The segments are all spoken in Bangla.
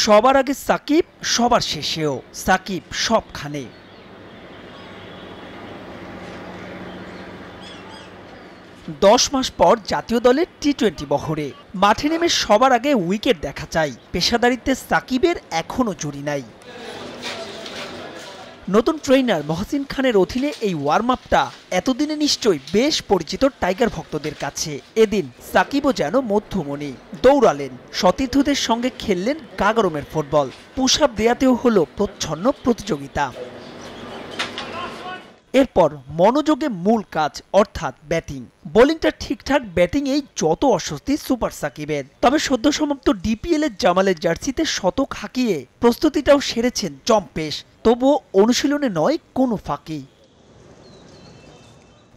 সবার আগে সাকিব, সবার শেষেও সাকিব সবখানে। দশ মাস পর জাতীয় দলের টি-20 বহরে মাঠে নেমে সবার আগে উইকেট দেখা চাই। পেশাদারিত্বে সাকিবের এখনো জুড়ি নাই। নতুন ট্রেনার মহসিন খানের অধীনে এই ওয়ার্ম আপটা এতদিনে নিশ্চয়ই বেশ পরিচিত টাইগার ভক্তদের কাছে। এদিন সাকিবও যেন মধ্যমণি, দৌড়ালেন, সতীর্থদের সঙ্গে খেললেন গাগরমের ফুটবল। পুশ আপ দেয়াতেও হলো প্রচ্ছন্ন প্রতিযোগিতা। এরপর মনোযোগে মূল কাজ অর্থাৎ ব্যাটিং। বোলিংটা ঠিকঠাক, ব্যাটিংয়েই যত অস্বস্তি সুপার সাকিবের। তবে সদ্য সমাপ্ত ডিপিএল এর জামালের জার্সিতে শতক হাঁকিয়ে প্রস্তুতিটাও সেরেছেন জম্পেশ। তবুও অনুশীলনে নয় কোনো ফাঁকি।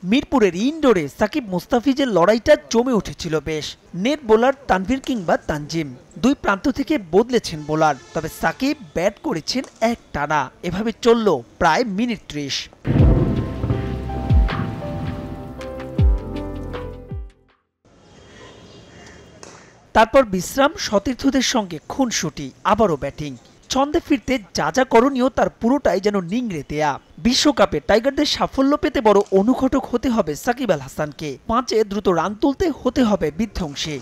মিরপুরের ইনডোরে সাকিব মুস্তাফিজের লড়াইটা জমে উঠেছিল বেশ। নেট বোলার তানভীর কিংবা তানজিম দুই প্রান্ত থেকে বদলেছেন বোলার, তবে সাকিব ব্যাট করেছেন এক টানা। এভাবে চলল প্রায় মিনিট ৩০। তারপর বিশ্রাম, সতীর্থদের সঙ্গে খুনসুটি, আবারও ব্যাটিং। ছন্দে ফিরতে যা যা করণীয় তার পুরোটাই যেন নিংড়ে দেয়া। বিশ্বকাপে টাইগারদের সাফল্য পেতে বড় অনুঘটক হতে হবে সাকিব আল হাসানকে। 5-এ দ্রুত রান তুলতে হতে হবে বিধ্বংসী।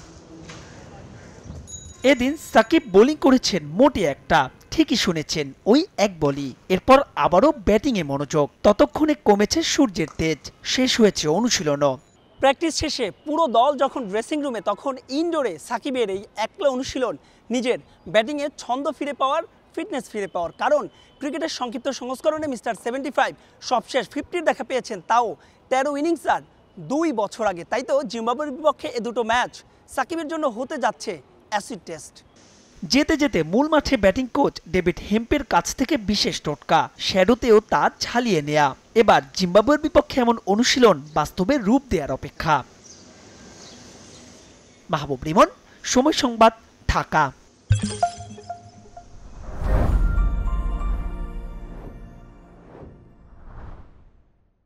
এদিন সাকিব বোলিং করেছেন মোটে একটা, ঠিকই শুনেছেন, ওই এক বলই। এরপর আবারও ব্যাটিংয়ে মনোযোগ। ততক্ষণে কমেছে সূর্যের তেজ, শেষ হয়েছে অনুশীলনও। প্র্যাকটিস শেষে পুরো দল যখন ড্রেসিং রুমে, তখন ইনডোরে সাকিবের এই একলা অনুশীলন নিজের ব্যাটিংয়ে ছন্দ ফিরে পাওয়ার, ফিটনেস ফিরে পাওয়ার। কারণ ক্রিকেটের সংক্ষিপ্ত সংস্করণে মিস্টার 75 সবশেষ 50-র দেখা পেয়েছেন, তাও 13 ইনিংস আর 2 বছর আগে। তাই তো জিম্বাবুয়ের বিপক্ষে এ দুটো ম্যাচ সাকিবের জন্য হতে যাচ্ছে অ্যাসিড টেস্ট। যেতে যেতে মূল মাঠে ব্যাটিং কোচ ডেভিড হেম্পের কাছ থেকে বিশেষ টোটকা, শ্যাডোতেও তা ঝালিয়ে নেয়া। এবার জিম্বাবুয়ের বিপক্ষে এমন অনুশীলন বাস্তবে রূপ দেওয়ার অপেক্ষা। মাহবুব রিমন, সময় সংবাদ, ঢাকা।